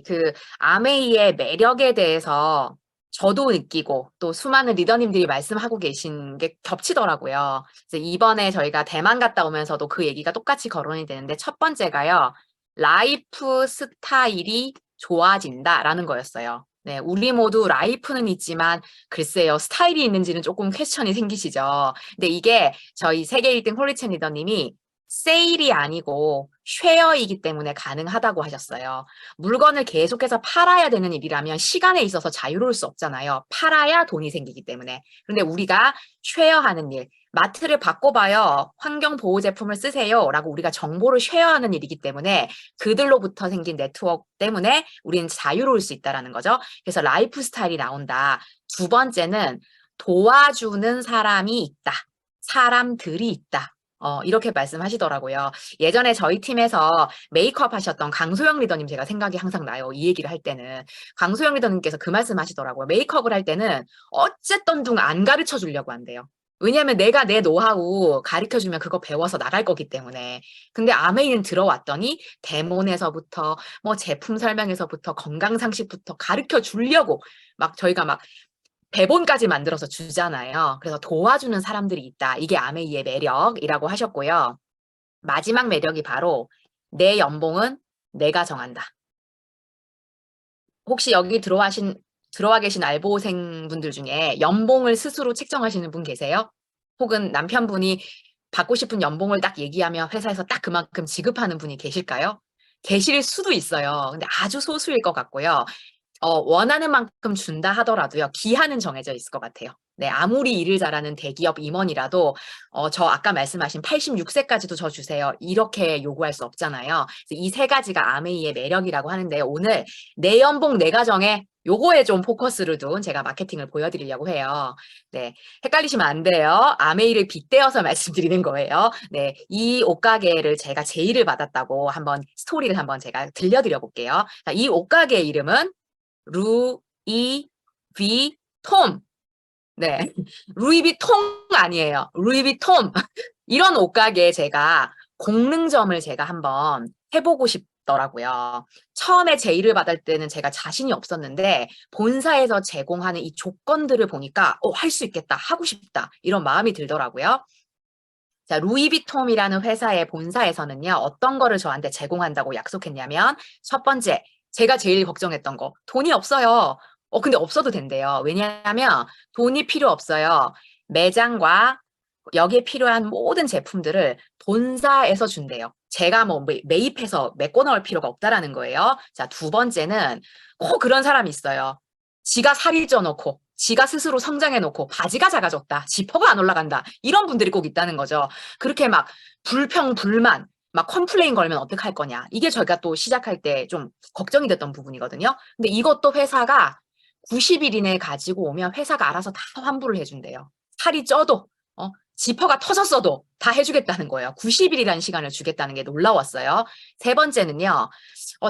그 아메이의 매력에 대해서 저도 느끼고 또 수많은 리더님들이 말씀하고 계신 게 겹치더라고요. 그래서 이번에 저희가 대만 갔다 오면서도 그 얘기가 똑같이 거론이 되는데 첫 번째가요. 라이프 스타일이 좋아진다라는 거였어요. 네, 우리 모두 라이프는 있지만 글쎄요, 스타일이 있는지는 조금 퀘스천이 생기시죠. 근데 이게 저희 세계 1등 홀리첸 리더님이 세일이 아니고 쉐어이기 때문에 가능하다고 하셨어요. 물건을 계속해서 팔아야 되는 일이라면 시간에 있어서 자유로울 수 없잖아요. 팔아야 돈이 생기기 때문에. 그런데 우리가 쉐어하는 일, 마트를 바꿔봐요. 환경보호 제품을 쓰세요. 라고 우리가 정보를 쉐어하는 일이기 때문에 그들로부터 생긴 네트워크 때문에 우리는 자유로울 수 있다는 거죠. 그래서 라이프 스타일이 나온다. 두 번째는 도와주는 사람이 있다. 사람들이 있다. 이렇게 말씀하시더라고요. 예전에 저희 팀에서 메이크업 하셨던 강소영 리더님 제가 생각이 항상 나요. 이 얘기를 할 때는. 강소영 리더님께서 그 말씀 하시더라고요. 메이크업을 할 때는 어쨌든 둥 안 가르쳐 주려고 한대요. 왜냐하면 내가 내 노하우 가르쳐주면 그거 배워서 나갈 거기 때문에. 근데 아메이는 들어왔더니 데몬에서부터 뭐 제품 설명에서부터 건강상식부터 가르쳐 주려고 막 저희가 막 대본까지 만들어서 주잖아요. 그래서 도와주는 사람들이 있다. 이게 아메이의 매력이라고 하셨고요. 마지막 매력이 바로 내 연봉은 내가 정한다. 혹시 여기 들어와 계신 알보생분들 중에 연봉을 스스로 책정하시는 분 계세요? 혹은 남편분이 받고 싶은 연봉을 딱 얘기하면 회사에서 딱 그만큼 지급하는 분이 계실까요? 계실 수도 있어요. 근데 아주 소수일 것 같고요. 원하는 만큼 준다 하더라도요. 기한은 정해져 있을 것 같아요. 네, 아무리 일을 잘하는 대기업 임원이라도 저 아까 말씀하신 86세까지도 저 주세요. 이렇게 요구할 수 없잖아요. 이 세 가지가 아메이의 매력이라고 하는데 오늘 내 연봉 내가 정해 요거에 좀 포커스를 둔 제가 마케팅을 보여드리려고 해요. 네, 헷갈리시면 안 돼요. 아메이를 빗대어서 말씀드리는 거예요. 네, 이 옷가게를 제가 제의를 받았다고 한번 스토리를 한번 제가 들려드려 볼게요. 자, 이 옷가게의 이름은 루이비톰. 네. 루이비통 아니에요. 루이비톰. 이런 옷가게에 제가 공릉점을 제가 한번 해보고 싶더라고요. 처음에 제의를 받을 때는 제가 자신이 없었는데 본사에서 제공하는 이 조건들을 보니까 할 수 있겠다, 하고 싶다 이런 마음이 들더라고요. 자, 루이비톰이라는 회사의 본사에서는요, 어떤 거를 저한테 제공한다고 약속했냐면 첫 번째, 제가 제일 걱정했던 거, 돈이 없어요. 근데 없어도 된대요. 왜냐하면 돈이 필요 없어요. 매장과 여기에 필요한 모든 제품들을 본사에서 준대요. 제가 뭐 매입해서 메꿔 넣을 필요가 없다라는 거예요. 자, 두 번째는 꼭 그런 사람이 있어요. 지가 살이 쪄놓고 지가 스스로 성장해놓고 바지가 작아졌다. 지퍼가 안 올라간다. 이런 분들이 꼭 있다는 거죠. 그렇게 막 불평, 불만, 막 컴플레인 걸면 어떡할 거냐. 이게 저희가 또 시작할 때 좀 걱정이 됐던 부분이거든요. 근데 이것도 회사가 90일 이내에 가지고 오면 회사가 알아서 다 환불을 해준대요. 살이 쪄도, 지퍼가 터졌어도 다 해주겠다는 거예요. 90일이라는 시간을 주겠다는 게 놀라웠어요. 세 번째는요,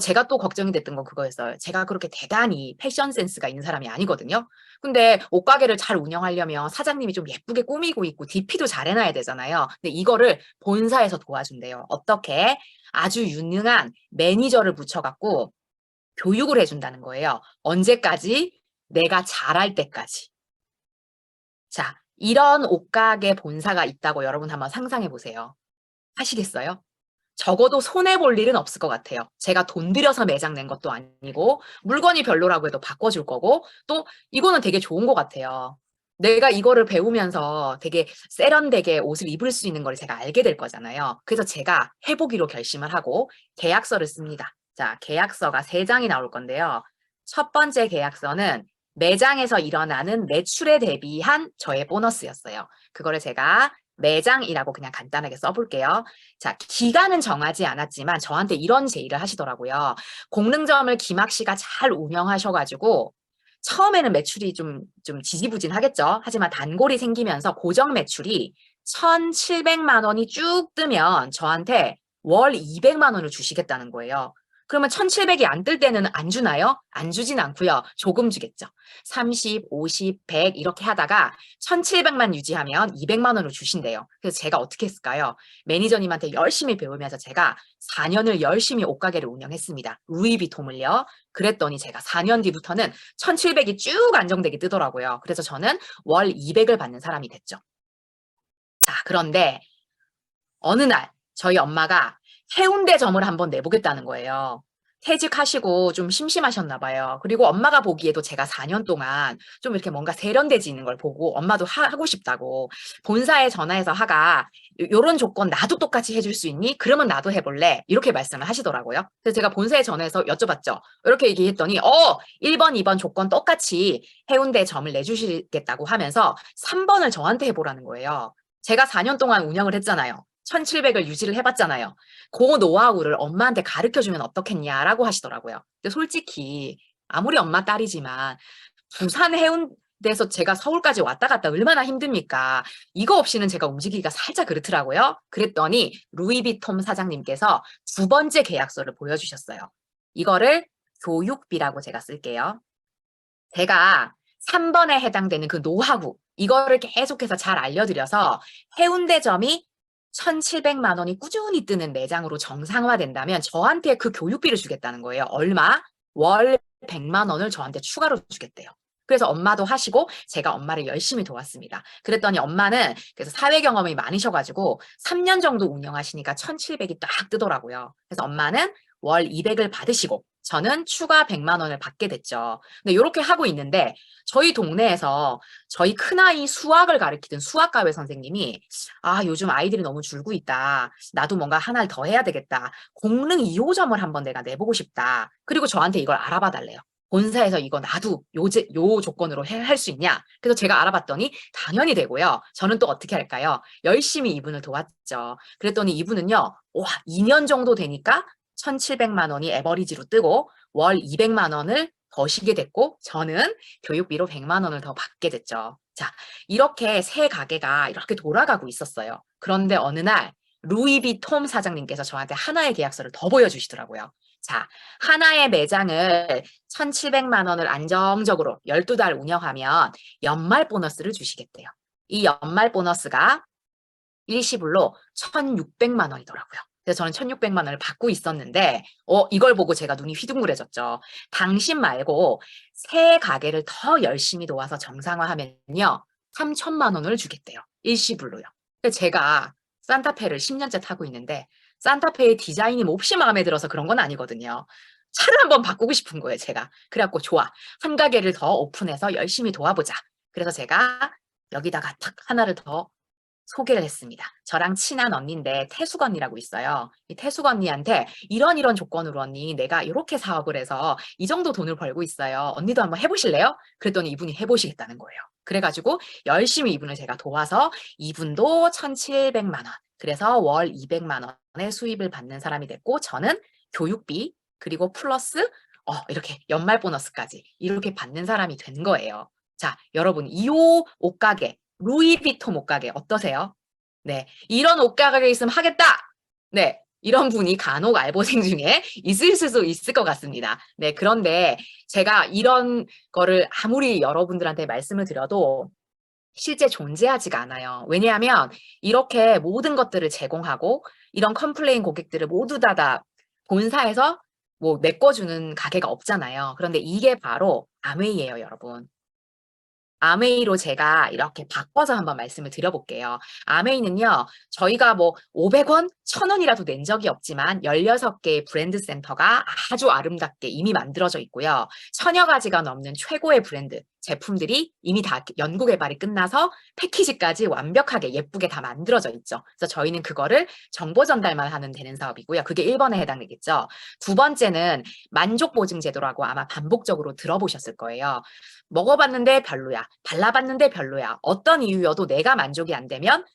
제가 또 걱정이 됐던 건 그거였어요. 제가 그렇게 대단히 패션 센스가 있는 사람이 아니거든요. 근데 옷가게를 잘 운영하려면 사장님이 좀 예쁘게 꾸미고 있고 DP도 잘 해놔야 되잖아요. 근데 이거를 본사에서 도와준대요. 어떻게? 아주 유능한 매니저를 붙여갖고 교육을 해준다는 거예요. 언제까지? 내가 잘할 때까지. 자, 이런 옷가게 본사가 있다고 여러분 한번 상상해 보세요. 하시겠어요? 적어도 손해볼 일은 없을 것 같아요. 제가 돈 들여서 매장 낸 것도 아니고 물건이 별로라고 해도 바꿔줄 거고 또 이거는 되게 좋은 것 같아요. 내가 이거를 배우면서 되게 세련되게 옷을 입을 수 있는 걸 제가 알게 될 거잖아요. 그래서 제가 해보기로 결심을 하고 계약서를 씁니다. 자, 계약서가 3장이 나올 건데요. 첫 번째 계약서는 매장에서 일어나는 매출에 대비한 저의 보너스였어요. 그거를 제가 매장이라고 그냥 간단하게 써볼게요. 자, 기간은 정하지 않았지만 저한테 이런 제의를 하시더라고요. 공릉점을 김학 씨가 잘 운영하셔가지고 처음에는 매출이 좀 지지부진하겠죠. 하지만 단골이 생기면서 고정 매출이 1,700만 원이 쭉 뜨면 저한테 월 200만 원을 주시겠다는 거예요. 그러면 1,700이 안 뜰 때는 안 주나요? 안 주진 않고요. 조금 주겠죠. 30, 50, 100 이렇게 하다가 1,700만 유지하면 200만 원을 주신대요. 그래서 제가 어떻게 했을까요? 매니저님한테 열심히 배우면서 제가 4년을 열심히 옷가게를 운영했습니다. 루이비통을요. 그랬더니 제가 4년 뒤부터는 1,700이 쭉 안정되게 뜨더라고요. 그래서 저는 월 200을 받는 사람이 됐죠. 자, 그런데 어느 날 저희 엄마가 해운대점을 한번 내보겠다는 거예요. 퇴직하시고 좀 심심하셨나 봐요. 그리고 엄마가 보기에도 제가 4년 동안 좀 이렇게 뭔가 세련되지 있는 걸 보고 엄마도 하고 싶다고 본사에 전화해서 하가 요런 조건 나도 똑같이 해줄 수 있니? 그러면 나도 해볼래. 이렇게 말씀을 하시더라고요. 그래서 제가 본사에 전화해서 여쭤봤죠. 이렇게 얘기했더니 1번, 2번 조건 똑같이 해운대 점을 내주시겠다고 하면서 3번을 저한테 해보라는 거예요. 제가 4년 동안 운영을 했잖아요. 1,700을 유지를 해봤잖아요. 그 노하우를 엄마한테 가르쳐주면 어떻겠냐라고 하시더라고요. 근데 솔직히 아무리 엄마 딸이지만 부산 해운대에서 제가 서울까지 왔다 갔다 얼마나 힘듭니까? 이거 없이는 제가 움직이기가 살짝 그렇더라고요. 그랬더니 루이비통 사장님께서 두 번째 계약서를 보여주셨어요. 이거를 교육비라고 제가 쓸게요. 제가 3번에 해당되는 그 노하우 이거를 계속해서 잘 알려드려서 해운대점이 1,700만 원이 꾸준히 뜨는 매장으로 정상화된다면 저한테 그 교육비를 주겠다는 거예요. 얼마? 월 100만 원을 저한테 추가로 주겠대요. 그래서 엄마도 하시고 제가 엄마를 열심히 도왔습니다. 그랬더니 엄마는 그래서 사회 경험이 많으셔가지고 3년 정도 운영하시니까 1,700이 딱 뜨더라고요. 그래서 엄마는 월 200을 받으시고 저는 추가 100만 원을 받게 됐죠. 근데 이렇게 하고 있는데 저희 동네에서 저희 큰아이 수학을 가르치던 수학과외 선생님이 요즘 아이들이 너무 줄고 있다. 나도 뭔가 하나를 더 해야 되겠다. 공릉 2호점을 한번 내가 내보고 싶다. 그리고 저한테 이걸 알아봐 달래요. 본사에서 이거 나도 요 조건으로 할 수 있냐? 그래서 제가 알아봤더니 당연히 되고요. 저는 또 어떻게 할까요? 열심히 이분을 도왔죠. 그랬더니 이분은요. 2년 정도 되니까 1,700만 원이 에버리지로 뜨고 월 200만 원을 버시게 됐고 저는 교육비로 100만 원을 더 받게 됐죠. 자, 이렇게 새 가게가 이렇게 돌아가고 있었어요. 그런데 어느 날 루이비톰 사장님께서 저한테 하나의 계약서를 더 보여주시더라고요. 자, 하나의 매장을 1,700만 원을 안정적으로 12달 운영하면 연말 보너스를 주시겠대요. 이 연말 보너스가 일시불로 1,600만 원이더라고요. 그래서 저는 1,600만 원을 받고 있었는데 이걸 보고 제가 눈이 휘둥그레졌죠. 당신 말고 새 가게를 더 열심히 도와서 정상화하면요. 3,000만 원을 주겠대요. 일시불로요. 근데 제가 산타페를 10년째 타고 있는데 산타페의 디자인이 몹시 마음에 들어서 그런 건 아니거든요. 차를 한번 바꾸고 싶은 거예요, 제가. 그래갖고 좋아. 한 가게를 더 오픈해서 열심히 도와보자. 그래서 제가 여기다가 탁 하나를 더 소개를 했습니다. 저랑 친한 언니인데 태숙 언니라고 있어요. 이 태숙 언니한테 이런 조건으로 언니 내가 이렇게 사업을 해서 이 정도 돈을 벌고 있어요. 언니도 한번 해보실래요? 그랬더니 이분이 해보시겠다는 거예요. 그래가지고 열심히 이분을 제가 도와서 이분도 1,700만 원. 그래서 월 200만 원의 수입을 받는 사람이 됐고 저는 교육비 그리고 플러스 이렇게 연말 보너스까지 이렇게 받는 사람이 된 거예요. 자, 여러분 이 옷가게 루이비통 옷가게 어떠세요? 네, 이런 옷가게 있으면 하겠다. 네, 이런 분이 간혹 알바생 중에 있을 수도 있을 것 같습니다. 네, 그런데 제가 이런 거를 아무리 여러분들한테 말씀을 드려도 실제 존재하지가 않아요. 왜냐하면 이렇게 모든 것들을 제공하고 이런 컴플레인 고객들을 모두 다 본사에서 뭐 메꿔주는 가게가 없잖아요. 그런데 이게 바로 아메이예요, 여러분. 아메이로 제가 이렇게 바꿔서 한번 말씀을 드려볼게요. 아메이는요, 저희가 뭐 500원, 1,000원이라도 낸 적이 없지만 16개의 브랜드 센터가 아주 아름답게 이미 만들어져 있고요. 1,000여 가지가 넘는 최고의 브랜드 제품들이 이미 다 연구 개발이 끝나서 패키지까지 완벽하게 예쁘게 다 만들어져 있죠. 그래서 저희는 그거를 정보 전달만 하면 되는 사업이고요. 그게 1번에 해당되겠죠. 두 번째는 만족 보증 제도라고 아마 반복적으로 들어보셨을 거예요. 먹어봤는데 별로야. 발라봤는데 별로야. 어떤 이유여도 내가 만족이 안 되면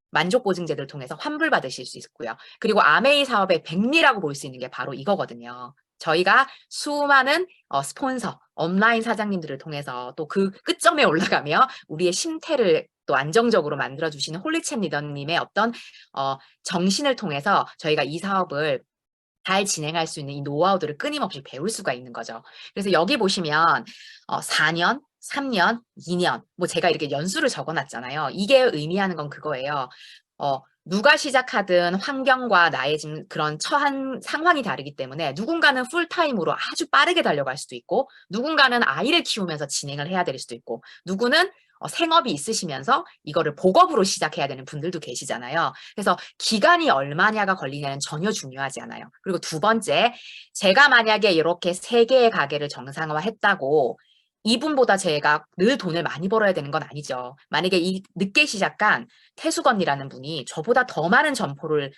만족 보증제를 통해서 환불받으실 수 있고요. 그리고 아메이 사업의 백미라고 볼 수 있는 게 바로 이거거든요. 저희가 수많은 스폰서, 온라인 사장님들을 통해서 또 그 끝점에 올라가며 우리의 심태를 또 안정적으로 만들어주시는 홀리챔 리더님의 어떤 정신을 통해서 저희가 이 사업을 잘 진행할 수 있는 이 노하우들을 끊임없이 배울 수가 있는 거죠. 그래서 여기 보시면 4년, 3년, 2년 뭐 제가 이렇게 연수를 적어 놨잖아요. 이게 의미하는 건 그거예요. 누가 시작하든 환경과 나의 지금 그런 처한 상황이 다르기 때문에 누군가는 풀타임으로 아주 빠르게 달려갈 수도 있고 누군가는 아이를 키우면서 진행을 해야 될 수도 있고 누구는 생업이 있으시면서 이거를 복업으로 시작해야 되는 분들도 계시잖아요. 그래서 기간이 얼마냐가 걸리냐는 전혀 중요하지 않아요. 그리고 두 번째, 제가 만약에 이렇게 3개의 가게를 정상화했다고 이분보다 제가 늘 돈을 많이 벌어야 되는 건 아니죠. 만약에 이 늦게 시작한 태숙 언니라는 분이 저보다 더 많은 점포를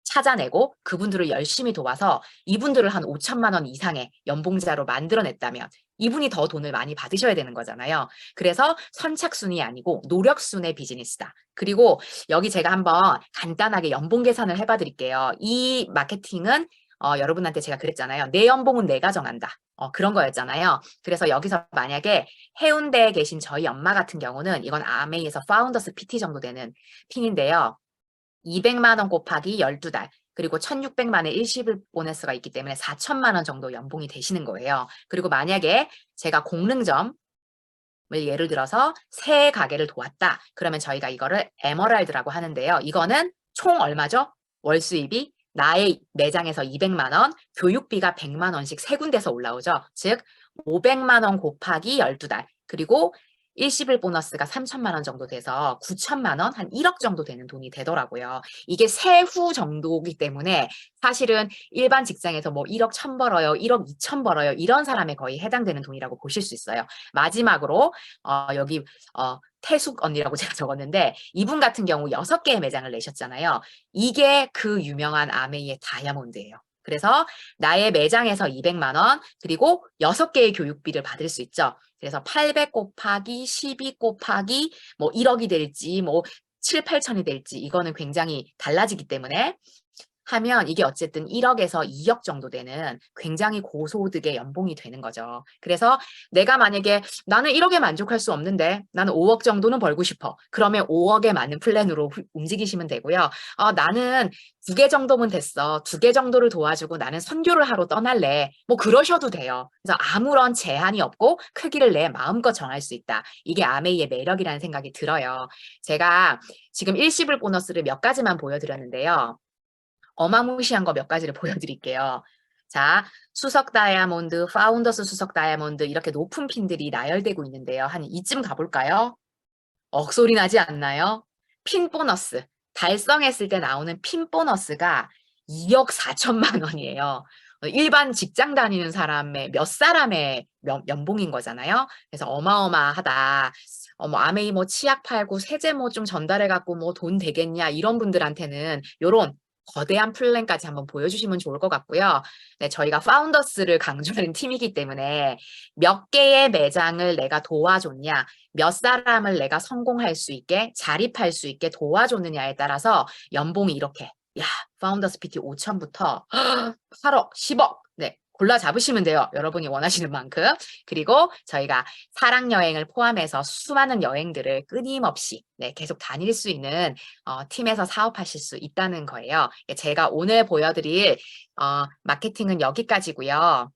찾아내고 그분들을 열심히 도와서 이분들을 한 5천만 원 이상의 연봉자로 만들어냈다면 이분이 더 돈을 많이 받으셔야 되는 거잖아요. 그래서 선착순이 아니고 노력순의 비즈니스다. 그리고 여기 제가 한번 간단하게 연봉 계산을 해봐 드릴게요. 이 마케팅은 여러분한테 제가 그랬잖아요. 내 연봉은 내가 정한다. 그런 거였잖아요. 그래서 여기서 만약에 해운대에 계신 저희 엄마 같은 경우는 이건 아메이에서 파운더스 PT 정도 되는 핀인데요. 200만 원 곱하기 12달 그리고 1,600만 의 일시불 보너스가 있기 때문에 4천만 원 정도 연봉이 되시는 거예요. 그리고 만약에 제가 공릉점을 예를 들어서 3가게를 도왔다. 그러면 저희가 이거를 에머랄드라고 하는데요. 이거는 총 얼마죠? 월 수입이 나의 매장에서 200만 원, 교육비가 100만 원씩 3군데서 올라오죠. 즉 500만 원 곱하기 12달 그리고 일시불 보너스가 3천만 원 정도 돼서 9천만 원, 한 1억 정도 되는 돈이 되더라고요. 이게 세후 정도이기 때문에 사실은 일반 직장에서 뭐 1억 1천 벌어요, 1억 2천 벌어요 이런 사람에 거의 해당되는 돈이라고 보실 수 있어요. 마지막으로 여기 태숙 언니라고 제가 적었는데 이분 같은 경우 6개의 매장을 내셨잖아요. 이게 그 유명한 아메이의 다이아몬드예요. 그래서 나의 매장에서 200만 원 그리고 6개의 교육비를 받을 수 있죠. 그래서 800 곱하기 12 곱하기 뭐 1억이 될지 뭐 7, 8천이 될지 이거는 굉장히 달라지기 때문에 하면 이게 어쨌든 1억에서 2억 정도 되는 굉장히 고소득의 연봉이 되는 거죠. 그래서 내가 만약에 나는 1억에 만족할 수 없는데 나는 5억 정도는 벌고 싶어. 그러면 5억에 맞는 플랜으로 움직이시면 되고요. 나는 2개 정도면 됐어. 2개 정도를 도와주고 나는 선교를 하러 떠날래. 뭐 그러셔도 돼요. 그래서 아무런 제한이 없고 크기를 내 마음껏 정할 수 있다. 이게 아메이의 매력이라는 생각이 들어요. 제가 지금 일시불 보너스를 몇 가지만 보여드렸는데요. 어마무시한 거 몇 가지를 보여드릴게요. 자, 수석 다이아몬드, 파운더스 수석 다이아몬드 이렇게 높은 핀들이 나열되고 있는데요. 한 이쯤 가볼까요? 억소리 나지 않나요? 핀 보너스, 달성했을 때 나오는 핀 보너스가 2억 4천만 원이에요. 일반 직장 다니는 사람의 몇 사람의 연봉인 거잖아요. 그래서 어마어마하다. 뭐 아메이 뭐 치약 팔고 세제 뭐 좀 전달해 갖고 뭐 돈 되겠냐 이런 분들한테는 요런 거대한 플랜까지 한번 보여주시면 좋을 것 같고요. 네, 저희가 파운더스를 강조하는 팀이기 때문에 몇 개의 매장을 내가 도와줬냐, 몇 사람을 내가 성공할 수 있게, 자립할 수 있게 도와줬느냐에 따라서 연봉이 이렇게, 야, 파운더스 PT 5천부터 8억, 10억, 네, 골라 잡으시면 돼요. 여러분이 원하시는 만큼. 그리고 저희가 사랑 여행을 포함해서 수많은 여행들을 끊임없이 네, 계속 다닐 수 있는 팀에서 사업하실 수 있다는 거예요. 제가 오늘 보여드릴 마케팅은 여기까지고요.